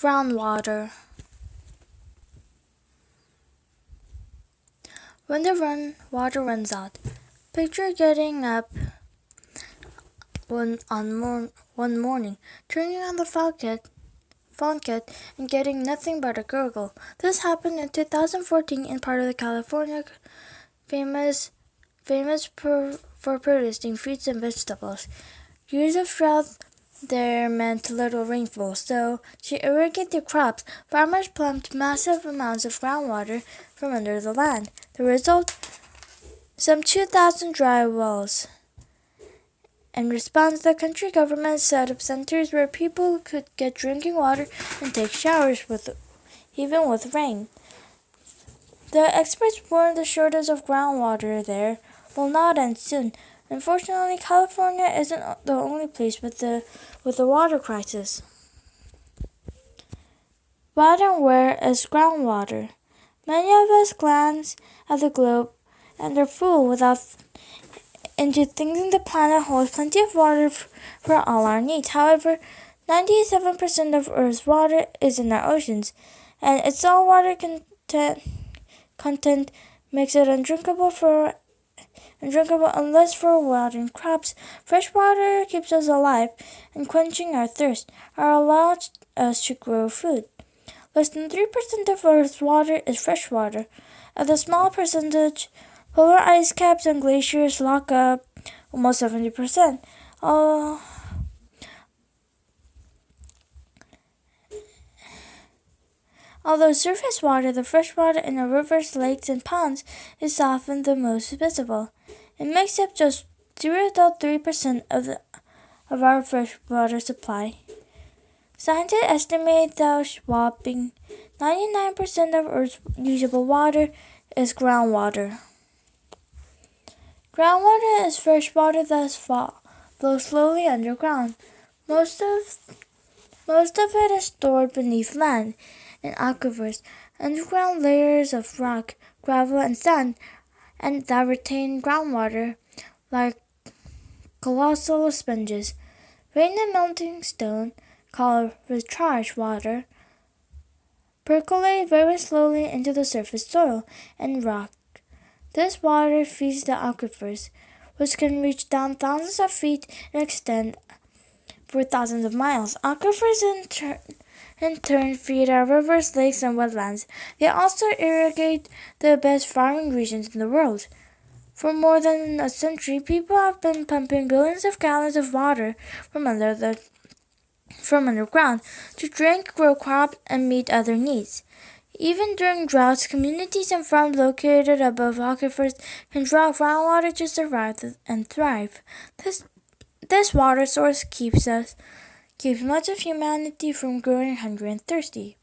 Groundwater. When the water runs out, picture getting up one morning, turning on the faucet and getting nothing but a gurgle. This happened in 2014 in part of the California famous for producing fruits and vegetables. Years of drought there meant little rainfall, so to irrigate their crops, farmers pumped massive amounts of groundwater from under the land. The result? Some 2,000 dry wells. In response, the country government set up centers where people could get drinking water and take showers even with rain. The experts warned the shortage of groundwater there will not end soon. Unfortunately, California isn't the only place with a water crisis. What and where is groundwater? Many of us glance at the globe and are fooled into thinking the planet holds plenty of water for all our needs. However, 97% of Earth's water is in our oceans, and its saltwater content makes it undrinkable unless for watering crops. Fresh water keeps us alive and quenching our thirst are allowed us to grow food. Less than 3% of Earth's water is fresh water. Of the small percentage, polar ice caps and glaciers lock up almost 70%. Although surface water, the fresh water in our rivers, lakes, and ponds is often the most visible. It makes up just 0.3% of our fresh water supply. Scientists estimate that whopping 99% of Earth's usable water is groundwater. Groundwater is fresh water that flows slowly underground. Most of it is stored beneath land in aquifers, underground layers of rock, gravel, and sand, and that retain groundwater like colossal sponges. Rain and melting stone, called recharged water, percolate very slowly into the surface soil and rock. This water feeds the aquifers, which can reach down thousands of feet and extend for thousands of miles. Aquifers in turn feed our rivers, lakes, and wetlands. They also irrigate the best farming regions in the world. For more than a century, people have been pumping billions of gallons of water from underground to drink, grow crops, and meet other needs. Even during droughts, communities and farms located above aquifers can draw groundwater to survive and thrive. This water source keeps much of humanity from growing hungry and thirsty.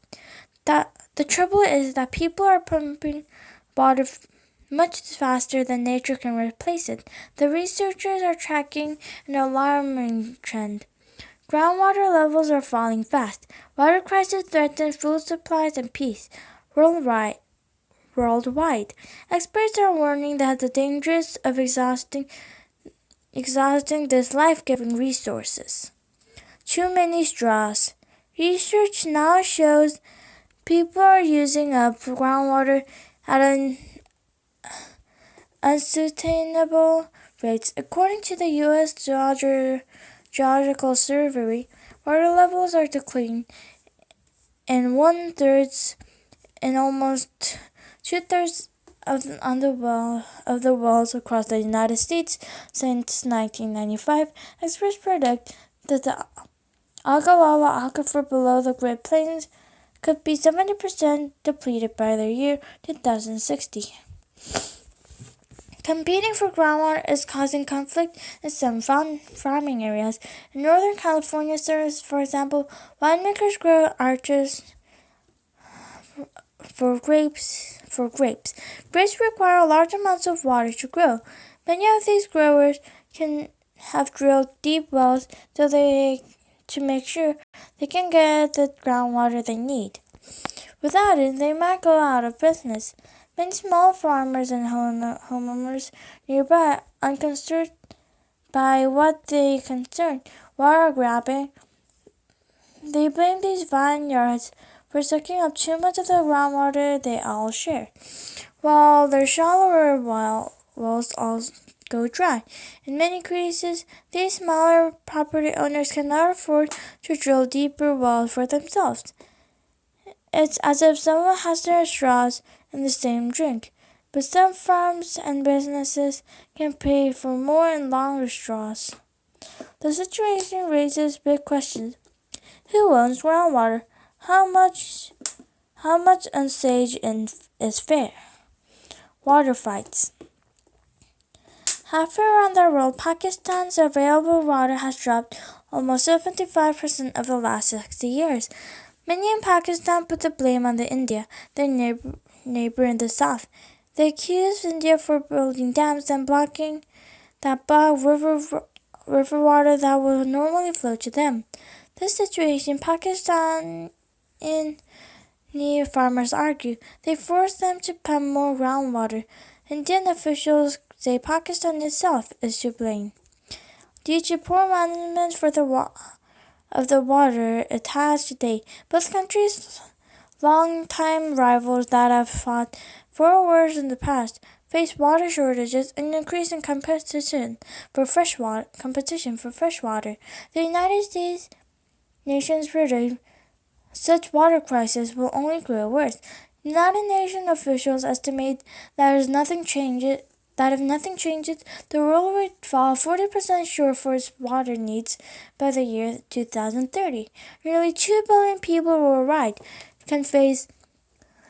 The trouble is that people are pumping water much faster than nature can replace it. The researchers are tracking an alarming trend. Groundwater levels are falling fast. Water crisis threatens food supplies and peace worldwide. Experts are warning that the dangers of exhausting this life-giving resources. Too many straws. Research now shows people are using up groundwater at an unsustainable rates. According to the U.S. Geological Survey, water levels are declining in almost 2/3 of the wells across the United States since 1995. Experts predict that the Ogallala Aquifer below the Great Plains could be 70% depleted by the year 2060. Competing for groundwater is causing conflict in some farming areas. In Northern California, for example, winemakers grow orchards for grapes. Grapes require large amounts of water to grow. Many of these growers have drilled deep wells to make sure they can get the groundwater they need. Without it, they might go out of business. Many small farmers and homeowners nearby, unconcerned by what they concern, water grabbing, They blame these vineyards for sucking up too much of the groundwater they all share, while their shallower wells all go dry. In many cases, these smaller property owners cannot afford to drill deeper wells for themselves. It's as if someone has their straws in the same drink, but some farms and businesses can pay for more and longer straws. The situation raises big questions. Who owns groundwater? How much unsage is fair? Water fights. Halfway around the world, Pakistan's available water has dropped almost 75% over the last 60 years. Many in Pakistan put the blame on India, their neighbor in the south. They accuse India for building dams and blocking river water that would normally flow to them. This situation, Pakistani farmers argue, they force them to pump more groundwater. Indian officials say Pakistan itself is to blame. Due to poor management of the water it has today, both countries, long-time rivals that have fought for wars in the past, face water shortages and increasing competition for fresh water. The United States nations predict such water crisis will only grow worse. United Nations officials estimate that if nothing changes, the world would fall 40% short for its water needs by the year 2030. Nearly 2 billion people worldwide can face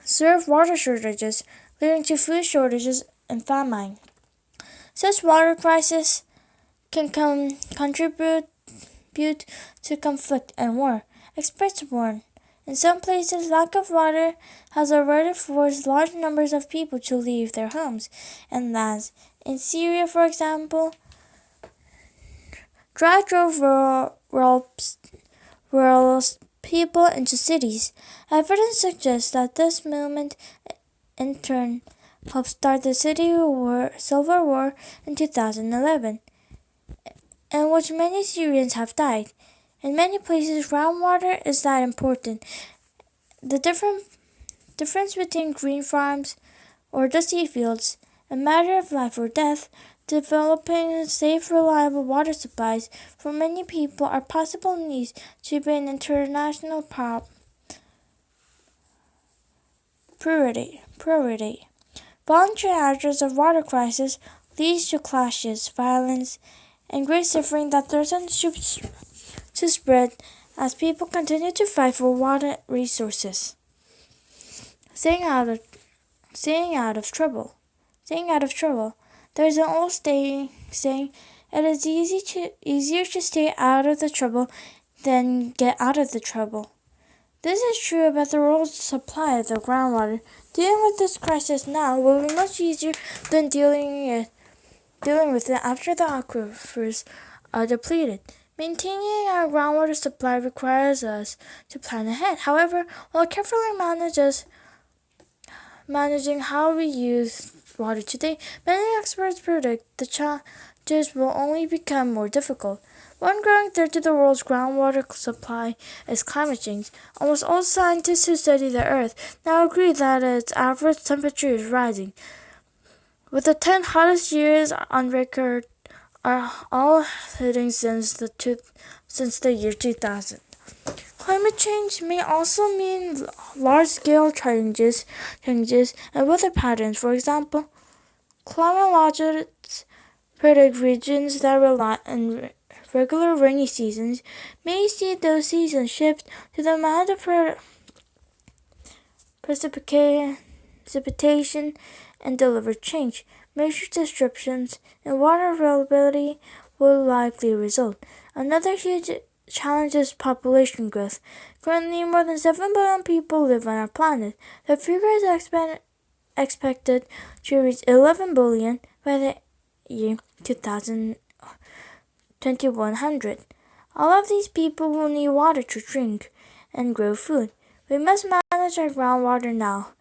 severe water shortages, leading to food shortages and famine. Such water crisis can contribute to conflict and war. Experts warn. In some places, lack of water has already forced large numbers of people to leave their homes and lands. In Syria, for example, drought drove rural people into cities. Evidence suggests that this movement, in turn, helped start the Civil War in 2011, in which many Syrians have died. In many places, groundwater is that important. The difference between green farms or dusty fields, a matter of life or death. Developing safe, reliable water supplies for many people are possible needs to be an international priority. Voluntary actions of water crisis leads to clashes, violence, and great suffering that threatens to spread as people continue to fight for water resources. Staying out of trouble. There's an old saying, it is easier to stay out of the trouble than get out of the trouble. This is true about the world's supply of the groundwater. Dealing with this crisis now will be much easier than dealing with it after the aquifers are depleted. Maintaining our groundwater supply requires us to plan ahead. However, while carefully managing how we use water today, many experts predict the challenges will only become more difficult. One growing threat to the world's groundwater supply is climate change. Almost all scientists who study the Earth now agree that its average temperature is rising, with the 10 hottest years on record are all hitting since the year 2000. Climate change may also mean large-scale changes in weather patterns. For example, climatologists predict regions that rely on regular rainy seasons may see those seasons shift to the amount of precipitation and delivered change. Major disruptions in water availability will likely result. Another huge challenge is population growth. Currently, more than 7 billion people live on our planet. The figure is expected to reach 11 billion by the year 2100. All of these people will need water to drink and grow food. We must manage our groundwater now,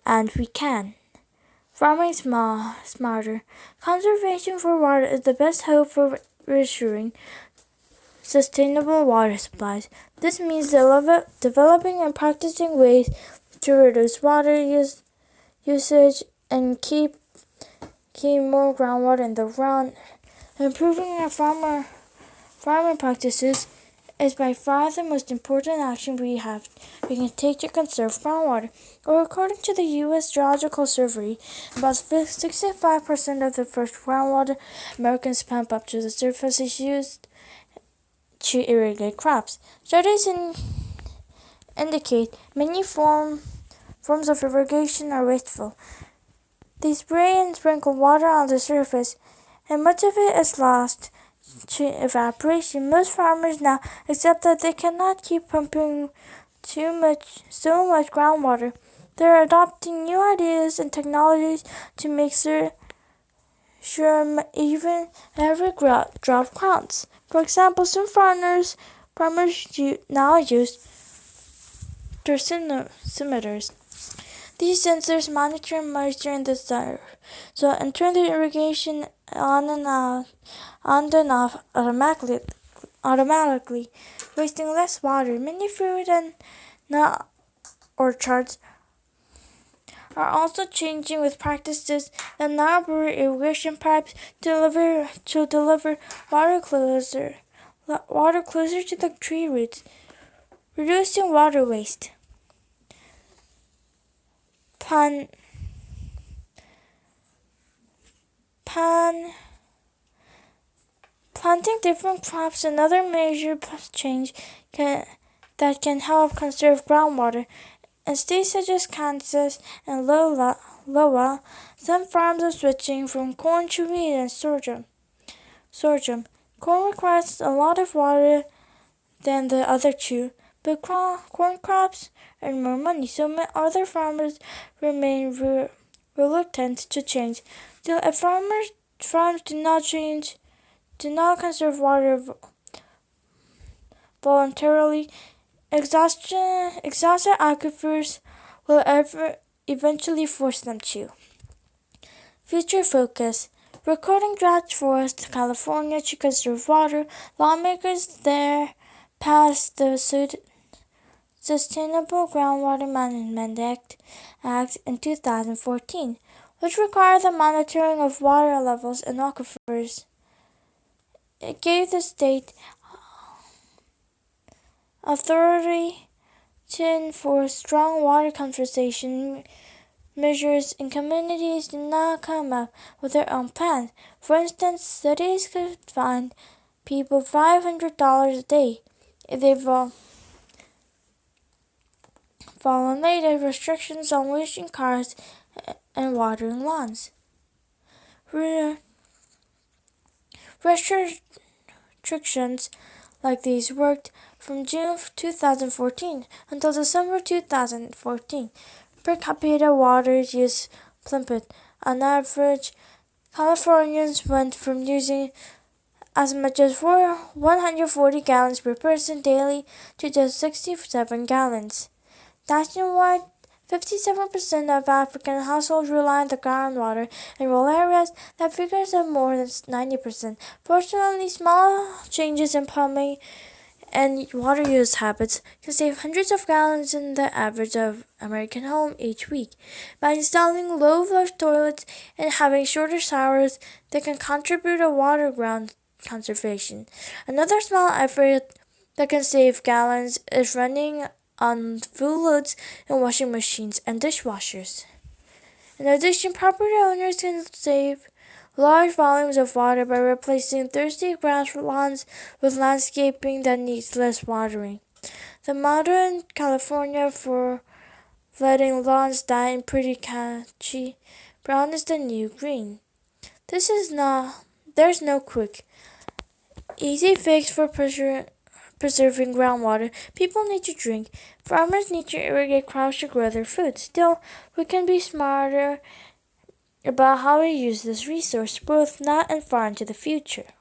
and we can. Farming smarter. Conservation for water is the best hope for restoring sustainable water supplies. This means developing and practicing ways to reduce water usage and keep more groundwater in the ground. Improving our farming practices is by far the most important action we can take to conserve groundwater. Or according to the U.S. Geological Survey, about 65% of the fresh groundwater Americans pump up to the surface is used to irrigate crops. Studies indicate many forms of irrigation are wasteful. They spray and sprinkle water on the surface, and much of it is lost to evaporation. Most farmers now accept that they cannot keep pumping so much groundwater. They're adopting new ideas and technologies to make sure even every drop counts. For example, some farmers now use dosimeters. These sensors monitor moisture in the soil, so and turn the irrigation on and off automatically, wasting less water. Many fruit and nut orchards are also changing with practices that now bury irrigation pipes to deliver water closer to the tree roots, reducing water waste. Planting different crops another major change that can help conserve groundwater. In states such as Kansas and Iowa, some farms are switching from corn to wheat and sorghum. Corn requires a lot of water than the other two, but corn crops earn more money, so other farmers remain reluctant to change. Still, if farms do not conserve water voluntarily, exhausted aquifers will eventually force them to. Future focus. Recording drought forests California to conserve water, lawmakers there passed the Sustainable Groundwater Management Act in 2014, which required the monitoring of water levels in aquifers. It gave the state authority to enforce strong water conservation measures in communities did not come up with their own plans. For instance, cities could fine people $500 a day if they violated restrictions on washing cars and watering lawns. Restrictions like these worked from June 2014 until December 2014. Per capita water use plummeted. On average, Californians went from using as much as 140 gallons per person daily to just 67 gallons. Nationwide, 57% of African households rely on the groundwater. In rural areas, that figure is more than 90%. Fortunately, small changes in plumbing and water use habits can save hundreds of gallons in the average of American home each week. By installing low flush toilets and having shorter showers, they can contribute to water ground conservation. Another small effort that can save gallons is running on full loads in washing machines and dishwashers. In addition, property owners can save large volumes of water by replacing thirsty grass lawns with landscaping that needs less watering. The motto in California for letting lawns die in pretty catchy: brown is the new green. There's no quick, easy fix for preserving groundwater. People need to drink. Farmers need to irrigate crops to grow their food. Still, we can be smarter about how we use this resource, both now and far into the future.